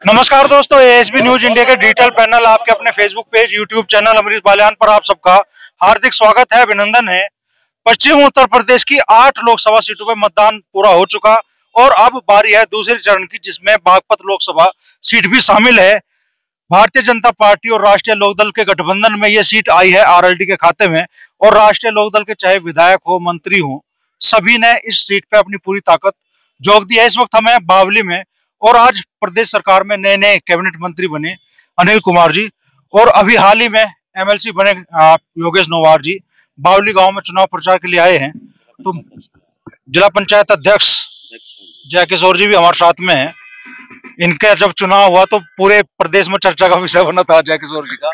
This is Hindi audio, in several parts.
नमस्कार दोस्तों, एएसबी न्यूज इंडिया के डिजिटल पैनल आपके अपने Facebook page, YouTube channel Amrish Baliyan पर आप सबका हार्दिक स्वागत है, अभिनंदन है। पश्चिम उत्तर प्रदेश की 8 लोकसभा सीटों पर मतदान पूरा हो चुका और अब बारी है दूसरे चरण की, जिसमें बागपत लोकसभा सीट भी शामिल है। भारतीय जनता पार्टी और राष्ट्रीय लोकदल के गठबंधन में यह सीट आई है आरएलडी के खाते में और राष्ट्रीय लोकदल के चाहे विधायक हो, मंत्री हो, सभी ने इस सीट पे अपनी पूरी ताकत झोंक दी है। इस वक्त हमें बावली में और आज प्रदेश सरकार में नए नए कैबिनेट मंत्री बने अनिल कुमार जी और अभी हाल ही में एमएलसी बने योगेश नोवार जी बावली गांव में चुनाव प्रचार के लिए आए हैं। तो जिला पंचायत अध्यक्ष जय किशोर जी भी हमारे साथ में हैं। इनका जब चुनाव हुआ तो पूरे प्रदेश में चर्चा का विषय बना था जय किशोर जी का।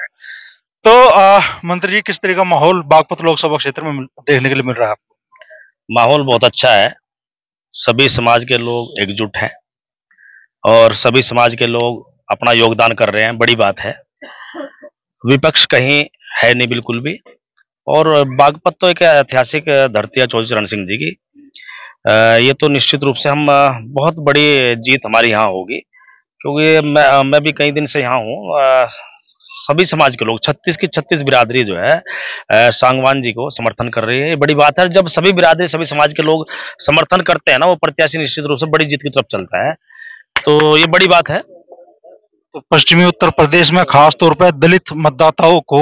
तो मंत्री जी, किस तरह का माहौल बागपत लोकसभा क्षेत्र में देखने के लिए मिल रहा है आपको? माहौल बहुत अच्छा है। सभी समाज के लोग एकजुट हैं और सभी समाज के लोग अपना योगदान कर रहे हैं, बड़ी बात है। विपक्ष कहीं है नहीं बिल्कुल भी। और बागपत तो एक ऐतिहासिक धरती है चौधरी चरण सिंह जी की। ये तो निश्चित रूप से हम बहुत बड़ी जीत हमारी यहाँ होगी, क्योंकि मैं भी कई दिन से यहाँ हूँ। सभी समाज के लोग 36 की 36 बिरादरी जो है सांगवान जी को समर्थन कर रही है। ये बड़ी बात है। जब सभी बिरादरी सभी समाज के लोग समर्थन करते हैं ना, वो प्रत्याशी निश्चित रूप से बड़ी जीत की तरफ चलता है, तो ये बड़ी बात है। तो पश्चिमी उत्तर प्रदेश में खास तौर पर दलित मतदाताओं को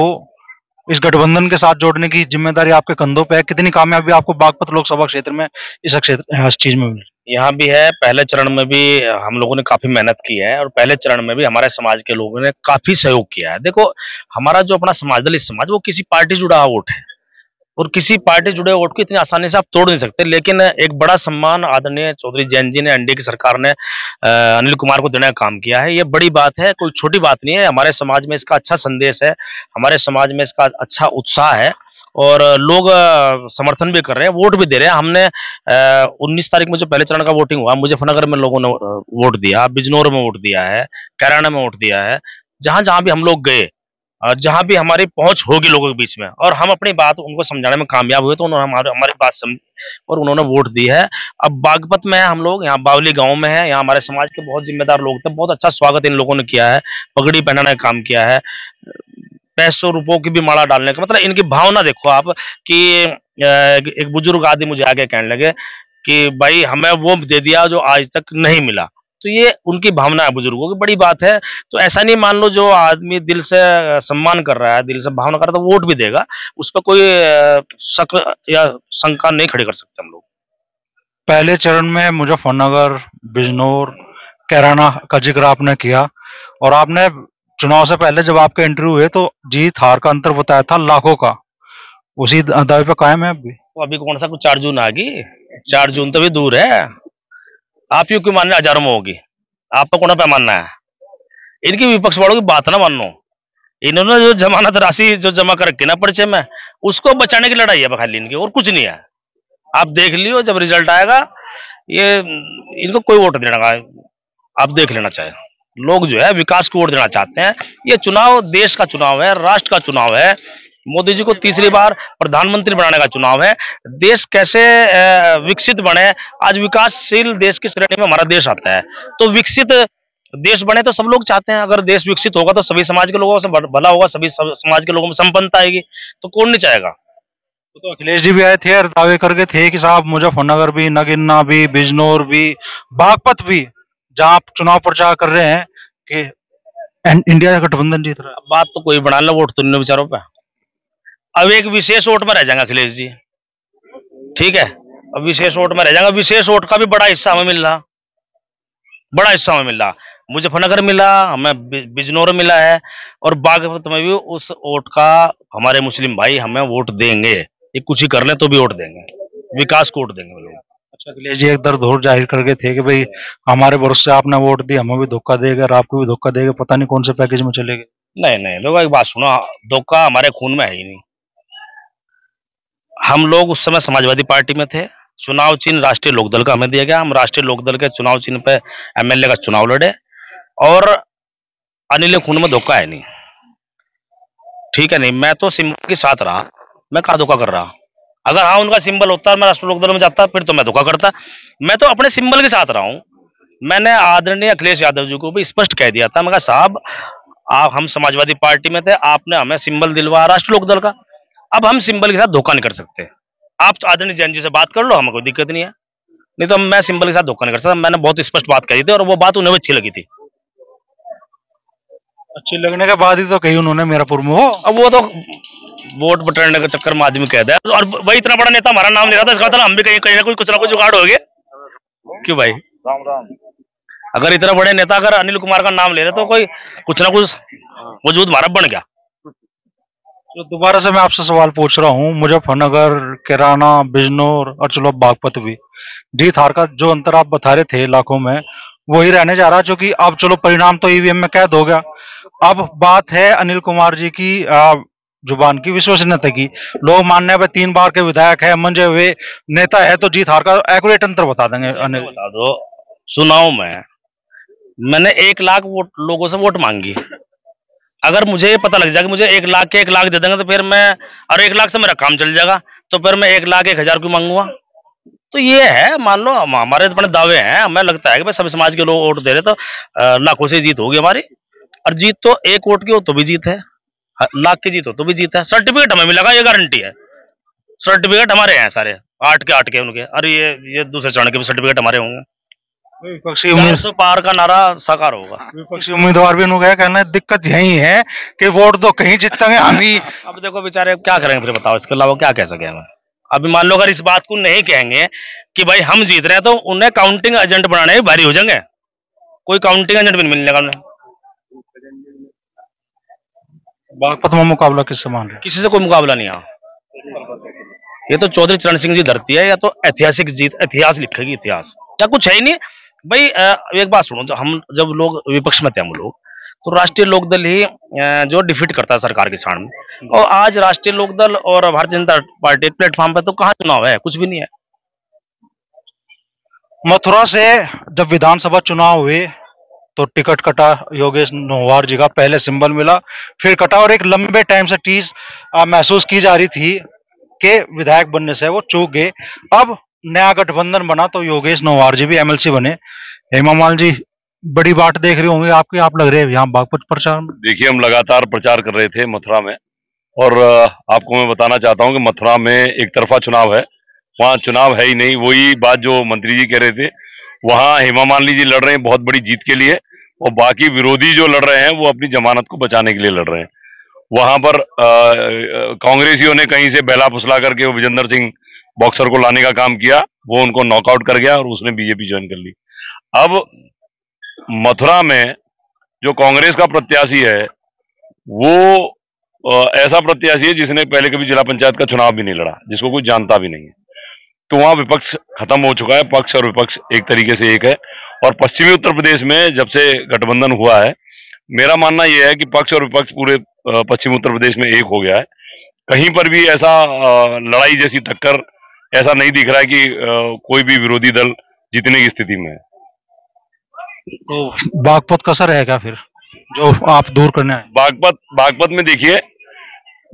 इस गठबंधन के साथ जोड़ने की जिम्मेदारी आपके कंधों पे है। कितनी कामयाबी आपको बागपत लोकसभा क्षेत्र में इस चीज में मिली? यहाँ भी है। पहले चरण में भी हम लोगों ने काफी मेहनत की है और पहले चरण में भी हमारे समाज के लोगों ने काफी सहयोग किया है। देखो, हमारा जो अपना समाज, दलित समाज, वो किसी पार्टी जुड़ा हुआ वोट है और किसी पार्टी जुड़े वोट को इतनी आसानी से आप तोड़ नहीं सकते। लेकिन एक बड़ा सम्मान आदरणीय चौधरी जैन जी ने, एनडीए की सरकार ने अनिल कुमार को देने का काम किया है। ये बड़ी बात है, कोई छोटी बात नहीं है। हमारे समाज में इसका अच्छा संदेश है, हमारे समाज में इसका अच्छा उत्साह है और लोग समर्थन भी कर रहे हैं, वोट भी दे रहे हैं। हमने 19 तारीख में जो पहले चरण का वोटिंग हुआ, मुजफ्फरनगर में लोगों ने वोट दिया, बिजनौर में वोट दिया है, कैराना में वोट दिया है। जहां जहां भी हम लोग गए, जहां भी हमारी पहुंच होगी लोगों के बीच में और हम अपनी बात उनको समझाने में कामयाब हुए, तो उन्होंने हमारी बात समझी और उन्होंने वोट दी है। अब बागपत में है हम लोग, यहाँ बावली गांव में है। यहाँ हमारे समाज के बहुत जिम्मेदार लोग थे, बहुत अच्छा स्वागत इन लोगों ने किया है, पगड़ी पहनाने का काम किया है, पैसों रुपयों की भी माला डालने का। मतलब इनकी भावना देखो आप कि एक बुजुर्ग आदमी मुझे आगे कहने लगे कि भाई हमें वो दे दिया जो आज तक नहीं मिला। तो ये उनकी भावना है, बुजुर्गों की, बड़ी बात है। तो ऐसा नहीं मान लो जो आदमी दिल से सम्मान कर रहा है, दिल से भावना कर रहा है, तो वोट भी देगा, उस पर कोई शक या शंका नहीं खड़ी कर सकते हम लोग। पहले चरण में मुजफ्फरनगर, बिजनौर, कैराना का जिक्र आपने किया और आपने चुनाव से पहले जब आपके इंटरव्यू हुए तो जीत हार का अंतर बताया था लाखों का। उसी दावे पे कायम है अभी? तो अभी कौन सा कुछ 4 जून आ गई? 4 जून तो भी दूर है। आप यूं क्यों मानने हजारों में होगी? आप पर कौन पे मानना है? इनकी विपक्ष वालों की बात ना मानो। इन्होंने जो जमानत राशि जो जमा कर रखी ना परिचय में, उसको बचाने की लड़ाई है खाली इनकी, और कुछ नहीं है। आप देख लियो, जब रिजल्ट आएगा ये इनको कोई वोट देने का आप देख लेना चाहे। लोग जो है विकास को वोट देना चाहते हैं। ये चुनाव देश का चुनाव है, राष्ट्र का चुनाव है। मोदी जी को तीसरी बार प्रधानमंत्री बनाने का चुनाव है। देश कैसे विकसित बने, आज विकासशील देश की श्रेणी में हमारा देश आता है। तो विकसित देश बने तो सब लोग चाहते हैं। अगर देश विकसित होगा तो सभी समाज के लोगों से भला होगा, सभी समाज के लोगों में संपन्नता आएगी, तो कौन नहीं चाहेगा। तो अखिलेश जी भी आए थे और दावे करके थे कि साहब मुजफ्फरनगर भी, नगीना भी, बिजनौर भी, बागपत भी, जहां आप चुनाव प्रचार कर रहे हैं कि इंडिया का गठबंधन जीत रहा है। बात तो कोई बना लो, वोट तो इन विचारों पे। अब एक विशेष वोट में रह जाएंगे अखिलेश जी, ठीक है। अब विशेष वोट में रह जाएगा। विशेष वोट का भी बड़ा हिस्सा हमें मिल रहा, बड़ा हिस्सा हमें मिल रहा। मुजफ्फरनगर मिला, हमें बिजनौर मिला है और बागपत में भी उस वोट का हमारे मुस्लिम भाई हमें वोट देंगे। ये कुछ ही कर ले तो भी वोट देंगे, विकास को वोट देंगे लोग। अच्छा, अखिलेश जी एक दर्द और जाहिर करके थे कि भाई हमारे भरोसे आपने वोट दी, हमें भी धोखा देगा और आपको भी धोखा देगा, पता नहीं कौन से पैकेज में चले गए। नहीं नहीं, देखो एक बात सुनो, धोखा हमारे खून में है ही नहीं। हम लोग उस समय समाजवादी पार्टी में थे, चुनाव चिन्ह राष्ट्रीय लोकदल का हमें दिया गया। हम राष्ट्रीय लोकदल के चुनाव चिन्ह पे एमएलए का चुनाव लड़े और अनिल खून में धोखा है नहीं, ठीक है। नहीं, मैं तो सिंबल के साथ रहा, मैं कहाँ धोखा कर रहा। अगर हाँ उनका सिंबल होता मैं राष्ट्रीय लोकदल में जाता, फिर तो मैं धोखा करता। मैं तो अपने सिंबल के साथ रहा हूँ। मैंने आदरणीय अखिलेश यादव जी को भी स्पष्ट कह दिया था, मैं कहा साहब आप, हम समाजवादी पार्टी में थे, आपने हमें सिंबल दिलवाया राष्ट्र लोक दल का, अब हम सिंबल के साथ धोखा नहीं कर सकते। आप तो आदरणीय जैन जी से बात कर लो, हमें कोई दिक्कत नहीं है, नहीं तो मैं सिंबल के साथ धोखा नहीं कर सकता। मैंने बहुत स्पष्ट बात कही थी और वो बात उन्हें भी अच्छी लगी थी। अच्छी लगने के बाद ही तो कही उन्होंने मीरापुर में हो। अब वो तो वोट बटोरने के चक्कर में आदमी कह दे, और वही इतना बड़ा नेता हमारा नाम ले रहा था, इसका मतलब हम भी कहीं कहीं ना कोई कुछ ना कुछ जुगाड़ हो गया। क्यों भाई, राम राम। अगर इतना बड़े नेता अगर अनिल कुमार का नाम ले रहे तो कोई कुछ ना कुछ वजूद हमारा बन गया। तो दोबारा से मैं आपसे सवाल पूछ रहा हूँ, मुजफ्फरनगर, कैराना, बिजनौर और चलो बागपत भी, जीत हार का जो अंतर आप बता रहे थे लाखों में, वही रहने जा रहा, जो कि अब चलो परिणाम तो ईवीएम में कैद हो गया। अब बात है अनिल कुमार जी की जुबान की विश्वसनीयता की। लोग मानने पे 3 बार के विधायक है, मंजे हुए नेता है, तो जीत हार का एक्यूरेट अंतर बता देंगे अनिल। बता दो, चुनाव में मैंने 1 लाख वोट लोगों से वोट मांगी। अगर मुझे ये पता लग जाएगा मुझे 1 लाख के 1 लाख दे देंगे तो फिर मैं, और 1 लाख से मेरा काम चल जाएगा, तो फिर मैं 1 लाख 1,000 क्यों मांगूंगा। तो ये है, मान लो हमारे अपने दावे हैं, हमें लगता है कि भाई सभी समाज के लोग वोट दे रहे तो लाखों से जीत होगी हमारी। और जीत तो 1 वोट की हो तो भी जीत है, लाख की जीत हो तो भी जीत है। सर्टिफिकेट हमें मिलेगा, ये गारंटी है। सर्टिफिकेट हमारे हैं सारे, 8 के उनके, और ये दूसरे चरण के भी सर्टिफिकेट हमारे होंगे। विपक्षी उम्मीद, 400 पार का नारा साकार होगा। विपक्षी उम्मीदवार भी उन्होंने कहना है दिक्कत यही है कि वोट तो कहीं जीतेंगे हम ही। अब देखो बेचारे क्या करेंगे फिर, बताओ इसके अलावा क्या कह सके हम। अभी मान लो अगर इस बात को नहीं कहेंगे कि भाई हम जीत रहे हैं, तो उन्हें काउंटिंग एजेंट बनाने में भारी हो जाएंगे। कोई काउंटिंग एजेंट भी नहीं मिलने का उन्हें। बागपत में मुकाबला किससे मान रहे? किसी से कोई मुकाबला नहीं है। ये तो चौधरी चरण सिंह जी धरती है, या तो ऐतिहासिक जीत, इतिहास लिखेगी इतिहास, या कुछ है ही नहीं भाई। एक बात सुनो, जब लोग विपक्ष में थे हम लोग, तो राष्ट्रीय लोकदल ही जो डिफीट करता है सरकार के सामने, और आज राष्ट्रीय लोकदल और भारतीय जनता पार्टी एक प्लेटफॉर्म पे, तो कहाँ चुनाव है, कुछ भी नहीं है। मथुरा से जब विधानसभा चुनाव हुए तो टिकट कटा, योगेश नोवार जी का पहले सिंबल मिला, फिर कटा, और एक लंबे टाइम से टीस महसूस की जा रही थी कि विधायक बनने से वो चूक गए। अब नया गठबंधन बना तो योगेश नोवार जी भी एमएलसी बने। हेमा मालिनी जी बड़ी बात देख रही होंगी आपकी, आप लग रहे हैं यहाँ बागपत प्रचार में। देखिए, हम लगातार प्रचार कर रहे थे मथुरा में, और आपको मैं बताना चाहता हूं कि मथुरा में एक तरफा चुनाव है, वहां चुनाव है ही नहीं। वही बात जो मंत्री जी कह रहे थे, वहां हेमा मालिनी जी लड़ रहे हैं बहुत बड़ी जीत के लिए, और बाकी विरोधी जो लड़ रहे हैं वो अपनी जमानत को बचाने के लिए लड़ रहे हैं। वहां पर कांग्रेसियों ने कहीं से बहला फुसला करके वो विजेंद्र सिंह बॉक्सर को लाने का काम किया, वो उनको नॉकआउट कर गया और उसने बीजेपी ज्वाइन कर ली। अब मथुरा में जो कांग्रेस का प्रत्याशी है वो ऐसा प्रत्याशी है जिसने पहले कभी जिला पंचायत का चुनाव भी नहीं लड़ा, जिसको कोई जानता भी नहीं है। तो वहां विपक्ष खत्म हो चुका है, पक्ष और विपक्ष एक तरीके से एक है। और पश्चिमी उत्तर प्रदेश में जब से गठबंधन हुआ है, मेरा मानना यह है कि पक्ष और विपक्ष पूरे पश्चिमी उत्तर प्रदेश में एक हो गया है। कहीं पर भी ऐसा लड़ाई जैसी टक्कर ऐसा नहीं दिख रहा है कि कोई भी विरोधी दल जीतने की स्थिति में है। तो बागपत कैसा रहेगा फिर, जो आप दूर करने आए? बागपत में देखिए,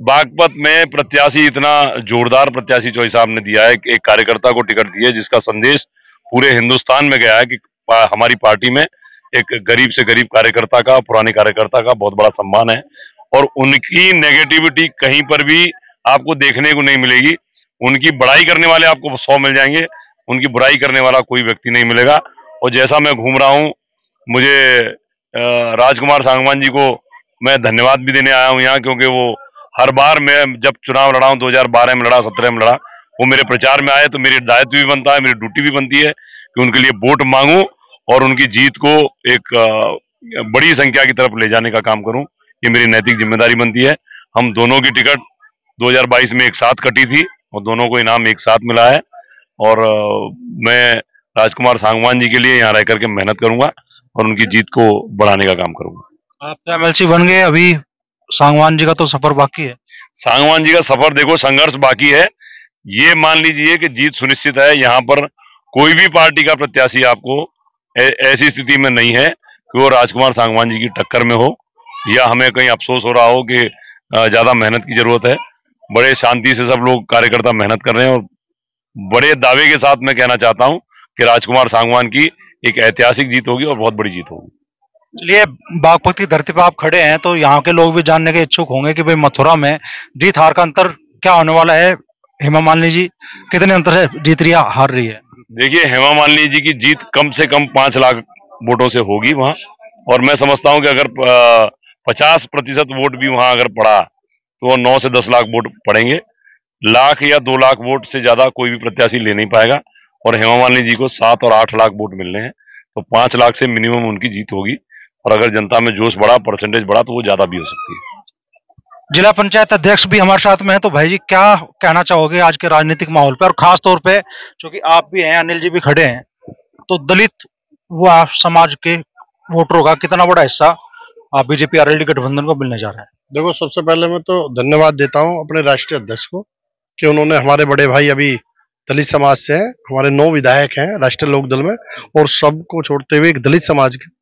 बागपत में प्रत्याशी इतना जोरदार प्रत्याशी चॉइस साहब ने दिया है कि एक कार्यकर्ता को टिकट दी है, जिसका संदेश पूरे हिंदुस्तान में गया है कि हमारी पार्टी में एक गरीब से गरीब कार्यकर्ता का, पुराने कार्यकर्ता का बहुत बड़ा सम्मान है, और उनकी नेगेटिविटी कहीं पर भी आपको देखने को नहीं मिलेगी। उनकी बड़ाई करने वाले आपको 100 मिल जाएंगे, उनकी बुराई करने वाला कोई व्यक्ति नहीं मिलेगा। और जैसा मैं घूम रहा हूं, मुझे राजकुमार सांगवान जी को मैं धन्यवाद भी देने आया हूं यहाँ, क्योंकि वो हर बार मैं जब चुनाव लड़ा हूं, 2012 में लड़ा, 17 में लड़ा, वो मेरे प्रचार में आए, तो मेरी दायित्व भी बनता है, मेरी ड्यूटी भी बनती है कि उनके लिए वोट मांगू और उनकी जीत को एक बड़ी संख्या की तरफ ले जाने का काम करूं। ये मेरी नैतिक जिम्मेदारी बनती है। हम दोनों की टिकट 2022 में एक साथ कटी थी और दोनों को इनाम एक साथ मिला है, और मैं राजकुमार सांगवान जी के लिए यहाँ रह करके मेहनत करूंगा और उनकी जीत को बढ़ाने का काम करूंगा। आप एमएलसी बन गए, अभी सांगवान जी का तो सफर बाकी है। सांगवान जी का सफर देखो, संघर्ष बाकी है। ये मान लीजिए कि जीत सुनिश्चित है। यहाँ पर कोई भी पार्टी का प्रत्याशी आपको ऐसी स्थिति में नहीं है कि वो राजकुमार सांगवान जी की टक्कर में हो, या हमें कहीं अफसोस हो रहा हो कि ज्यादा मेहनत की जरूरत है। बड़े शांति से सब लोग कार्यकर्ता मेहनत कर रहे हैं, और बड़े दावे के साथ मैं कहना चाहता हूं कि राजकुमार सांगवान की एक ऐतिहासिक जीत होगी और बहुत बड़ी जीत होगी। चलिए, बागपत की धरती पर आप खड़े हैं तो यहाँ के लोग भी जानने के इच्छुक होंगे कि भाई मथुरा में जीत हार का अंतर क्या होने वाला है। हेमा मालिनी जी कितने अंतर से जीत रही है, हार रही है? देखिए, हेमा मालिनी जी की जीत कम से कम 5 लाख वोटों से होगी वहां, और मैं समझता हूं कि अगर 50% वोट भी वहां अगर पड़ा तो 9 से 10 लाख वोट पड़ेंगे। लाख या 2 लाख वोट से ज्यादा कोई भी प्रत्याशी ले नहीं पाएगा, और हेमा मालिनी जी को 7 और 8 लाख वोट मिलने हैं, तो 5 लाख से मिनिमम उनकी जीत होगी। और अगर जनता में जोश बढ़ा, परसेंटेज बढ़ा, तो वो ज्यादा भी हो सकती है। जिला पंचायत अध्यक्ष भी हमारे साथ में है, तो भाई जी क्या कहना चाहोगे आज के राजनीतिक माहौल पे, और खास तौर पे क्योंकि आप भी हैं, अनिल जी भी खड़े हैं, तो दलित व समाज के वोटरों का कितना बड़ा हिस्सा बीजेपी आरएलडी गठबंधन को मिलने जा रहा है? देखो, सबसे पहले मैं तो धन्यवाद देता हूं अपने राष्ट्रीय अध्यक्ष को कि उन्होंने, हमारे बड़े भाई अभी दलित समाज से हैं, हमारे 9 विधायक हैं राष्ट्रीय लोकदल में, और सबको छोड़ते हुए एक दलित समाज के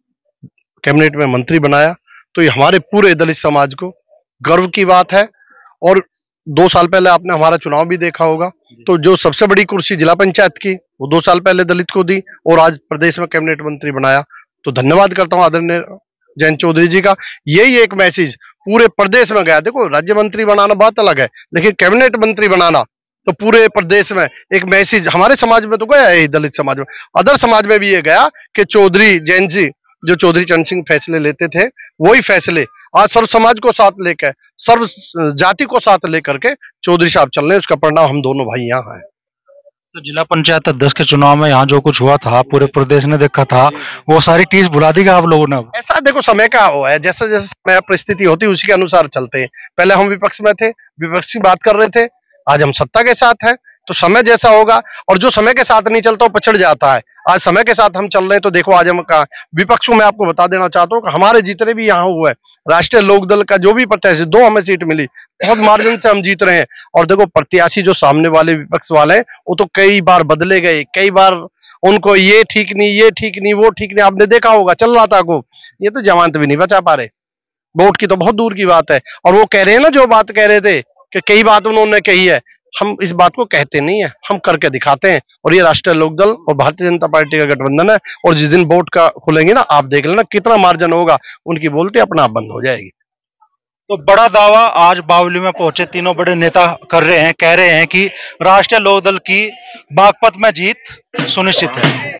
कैबिनेट में मंत्री बनाया। तो ये हमारे पूरे दलित समाज को गर्व की बात है। और 2 साल पहले आपने हमारा चुनाव भी देखा होगा, तो जो सबसे बड़ी कुर्सी जिला पंचायत की वो 2 साल पहले दलित को दी, और आज प्रदेश में कैबिनेट मंत्री बनाया। तो धन्यवाद करता हूं आदरणीय जयंत चौधरी जी का। यही एक मैसेज पूरे प्रदेश में गया। देखो, राज्य मंत्री बनाना बात अलग है, लेकिन कैबिनेट मंत्री बनाना तो पूरे प्रदेश में एक मैसेज हमारे समाज में तो गया है, दलित समाज में, अदर समाज में भी ये गया कि चौधरी जयंत जी, जो चौधरी चरण सिंह फैसले लेते थे, वही फैसले आज सर्व समाज को साथ लेकर, सर्व जाति को साथ लेकर के चौधरी साहब चल रहे हैं। उसका परिणाम हम दोनों भाई यहाँ हैं। तो जिला पंचायत अध्यक्ष के चुनाव में यहाँ जो कुछ हुआ था पूरे प्रदेश ने देखा था, वो सारी चीज भुला दी क्या आप लोगों ने? अब ऐसा देखो, समय का वो है, जैसे जैसे समय परिस्थिति होती है उसी के अनुसार चलते हैं। पहले हम विपक्ष में थे, विपक्ष की बात कर रहे थे, आज हम सत्ता के साथ हैं। तो समय जैसा होगा, और जो समय के साथ नहीं चलता वो पछड़ जाता है। आज समय के साथ हम चल रहे हैं, तो देखो आज हम कहा विपक्ष को मैं आपको बता देना चाहता हूँ कि हमारे जितने भी यहाँ हुए राष्ट्रीय लोकदल का जो भी प्रत्याशी, 2 हमें सीट मिली, बहुत मार्जिन से हम जीत रहे हैं। और देखो, प्रत्याशी जो सामने वाले विपक्ष वाले हैं वो तो कई बार बदले गए, कई बार उनको ये ठीक नहीं, ये ठीक नहीं, वो ठीक नहीं, आपने देखा होगा चल रहा था को, ये तो जमानत भी नहीं बचा पा रहे। वोट की तो बहुत दूर की बात है। और वो कह रहे हैं ना, जो बात कह रहे थे कि कई बात उन्होंने कही है, हम इस बात को कहते नहीं है, हम करके दिखाते हैं। और ये राष्ट्रीय लोकदल और भारतीय जनता पार्टी का गठबंधन है, और जिस दिन वोट का खुलेंगे ना, आप देख लेना कितना मार्जिन होगा, उनकी बोलती अपना आप बंद हो जाएगी। तो बड़ा दावा आज बावली में पहुंचे तीनों बड़े नेता कर रहे हैं, कह रहे हैं कि राष्ट्रीय लोकदल की बागपत में जीत सुनिश्चित है।